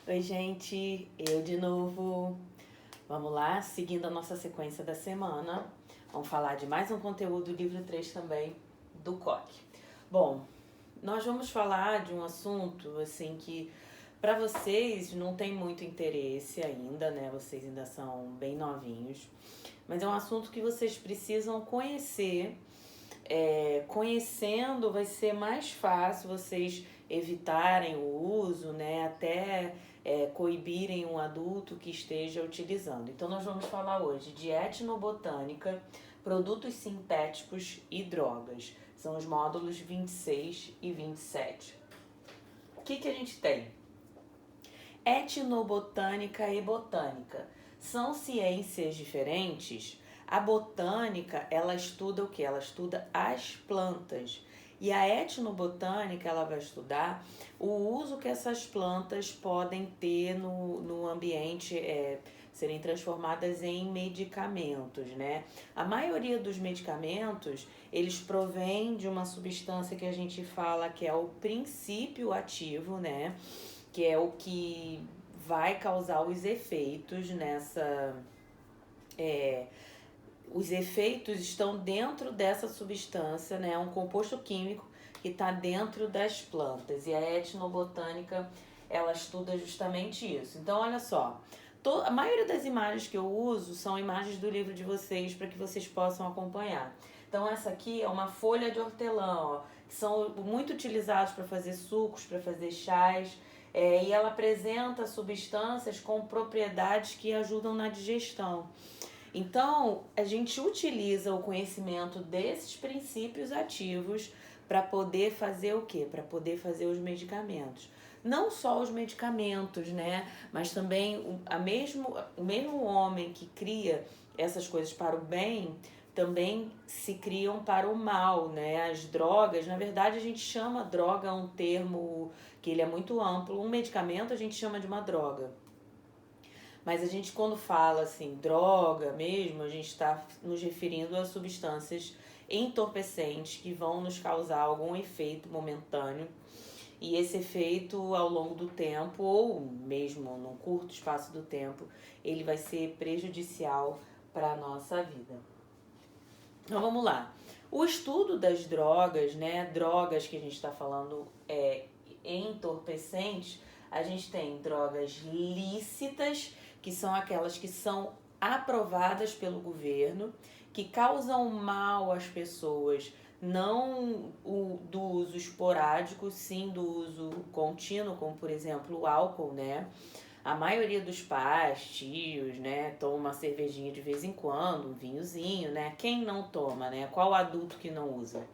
Oi, gente, eu de novo. Vamos lá, seguindo a nossa sequência da semana. Vamos falar de mais um conteúdo do livro 3 também, do Koch. Bom, nós vamos falar de um assunto assim que para vocês não tem muito interesse ainda, né? Vocês ainda são bem novinhos, mas é um assunto que vocês precisam conhecer. Conhecendo vai ser mais fácil vocês evitarem o uso, né? Até coibirem um adulto que esteja utilizando. Então nós vamos falar hoje de etnobotânica, produtos sintéticos e drogas. São os módulos 26 e 27. O que a gente tem? Etnobotânica e botânica. São ciências diferentes. A botânica, ela estuda o que? Ela estuda as plantas. E a etnobotânica, ela vai estudar o uso que essas plantas podem ter no ambiente, serem transformadas em medicamentos, né? A maioria dos medicamentos, eles provêm de uma substância que a gente fala que é o princípio ativo, né? Que é o que vai causar os efeitos nessa. Os efeitos estão dentro dessa substância, né? É um composto químico que está dentro das plantas. E a etnobotânica, ela estuda justamente isso. Então, olha só. A maioria das imagens que eu uso são imagens do livro de vocês para que vocês possam acompanhar. Então, essa aqui é uma folha de hortelã, ó, que são muito utilizados para fazer sucos, para fazer chás. E ela apresenta substâncias com propriedades que ajudam na digestão. Então, a gente utiliza o conhecimento desses princípios ativos para poder fazer o quê? Para poder fazer os medicamentos. Não só os medicamentos, né? Mas também o mesmo homem que cria essas coisas para o bem, também se criam para o mal, né? As drogas, na verdade, a gente chama droga um termo que ele é muito amplo. Um medicamento a gente chama de uma droga. Mas a gente, quando fala assim, droga mesmo, a gente está nos referindo a substâncias entorpecentes que vão nos causar algum efeito momentâneo. E esse efeito, ao longo do tempo, ou mesmo num curto espaço do tempo, ele vai ser prejudicial para a nossa vida. Então vamos lá. O estudo das drogas, né? Drogas que a gente está falando entorpecentes, a gente tem drogas lícitas, que são aquelas que são aprovadas pelo governo, que causam mal às pessoas, não do uso esporádico, sim do uso contínuo, como por exemplo o álcool, né? A maioria dos pais, tios, né, toma uma cervejinha de vez em quando, um vinhozinho, né? Quem não toma, né? Qual adulto que não usa?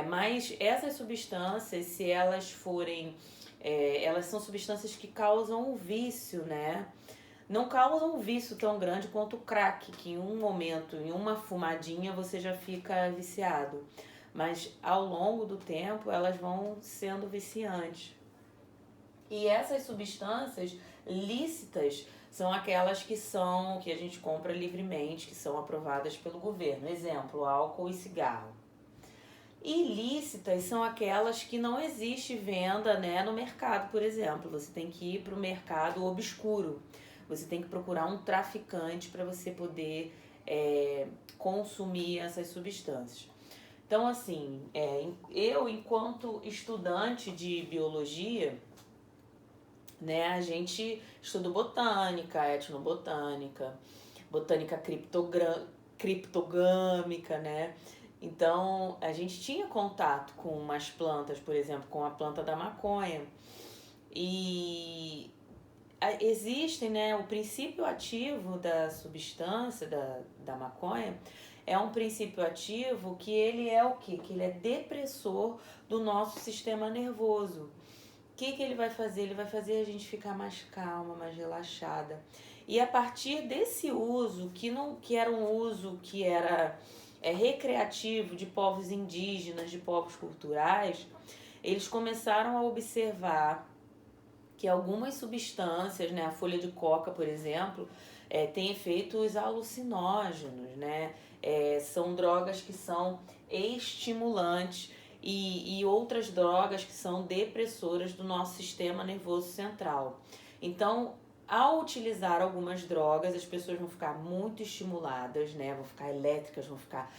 Mas essas substâncias, se elas forem... elas são substâncias que causam um vício, né? Não causam um vício tão grande quanto o crack, que em um momento, em uma fumadinha, você já fica viciado. Mas ao longo do tempo, elas vão sendo viciantes. E essas substâncias lícitas são aquelas que a gente compra livremente, que são aprovadas pelo governo. Exemplo, álcool e cigarro. Ilícitas são aquelas que não existe venda, né, no mercado, por exemplo. Você tem que ir para o mercado obscuro. Você tem que procurar um traficante para você poder consumir essas substâncias. Então, assim, eu, enquanto estudante de biologia, né, a gente estuda botânica, etnobotânica, botânica criptogâmica, né? Então, a gente tinha contato com umas plantas, por exemplo, com a planta da maconha. E existem, né, o princípio ativo da substância da maconha é um princípio ativo que ele é o quê? Que ele é depressor do nosso sistema nervoso. O que ele vai fazer? Ele vai fazer a gente ficar mais calma, mais relaxada. E a partir desse uso, que era um uso que era recreativo de povos indígenas, de povos culturais, eles começaram a observar que algumas substâncias, né, a folha de coca, por exemplo, tem efeitos alucinógenos, né? São drogas que são estimulantes e outras drogas que são depressoras do nosso sistema nervoso central. Então, ao utilizar algumas drogas, as pessoas vão ficar muito estimuladas, né? Vão ficar elétricas, vão ficar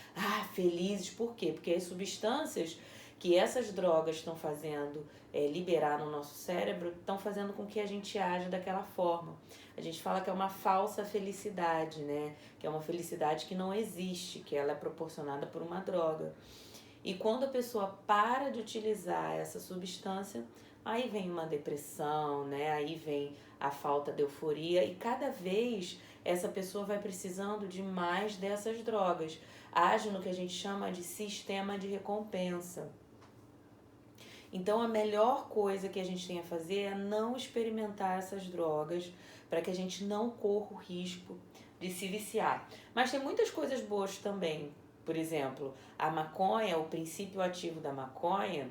felizes. Por quê? Porque as substâncias que essas drogas estão fazendo liberar no nosso cérebro estão fazendo com que a gente aja daquela forma. A gente fala que é uma falsa felicidade, né? Que é uma felicidade que não existe, que ela é proporcionada por uma droga. E quando a pessoa para de utilizar essa substância, aí vem uma depressão, né? Aí vem a falta de euforia e cada vez essa pessoa vai precisando de mais dessas drogas. Age no que a gente chama de sistema de recompensa. Então a melhor coisa que a gente tem a fazer é não experimentar essas drogas para que a gente não corra o risco de se viciar. Mas tem muitas coisas boas também. Por exemplo, a maconha, o princípio ativo da maconha,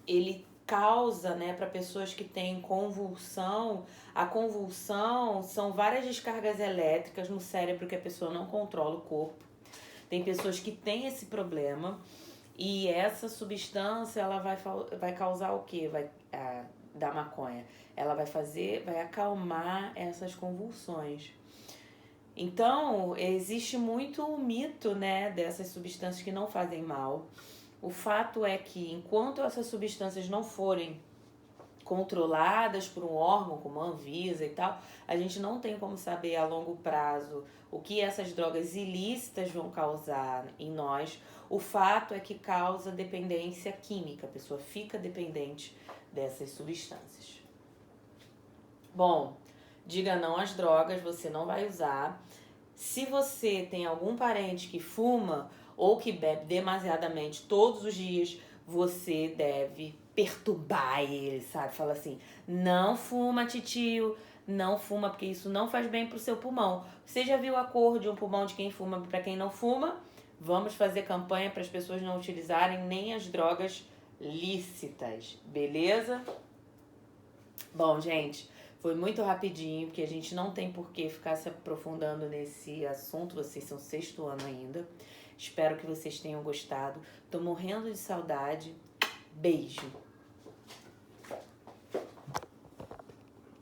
ele causa, né, para pessoas que têm convulsão. A convulsão são várias descargas elétricas no cérebro que a pessoa não controla o corpo. Tem pessoas que têm esse problema e essa substância ela vai causar o quê? Da maconha. Ela vai acalmar essas convulsões. Então, existe muito mito, né, dessas substâncias que não fazem mal. O fato é que, enquanto essas substâncias não forem controladas por um órgão como a Anvisa e tal, a gente não tem como saber a longo prazo o que essas drogas ilícitas vão causar em nós. O fato é que causa dependência química, a pessoa fica dependente dessas substâncias. Bom, diga não às drogas, você não vai usar. Se você tem algum parente que fuma ou que bebe demasiadamente todos os dias, você deve perturbar ele, sabe? Fala assim, não fuma, titio, não fuma, porque isso não faz bem pro seu pulmão. Você já viu a cor de um pulmão de quem fuma para quem não fuma? Vamos fazer campanha para as pessoas não utilizarem nem as drogas lícitas, beleza? Bom, gente, foi muito rapidinho, porque a gente não tem por que ficar se aprofundando nesse assunto, vocês são 6º ano ainda. Espero que vocês tenham gostado. Tô morrendo de saudade. Beijo!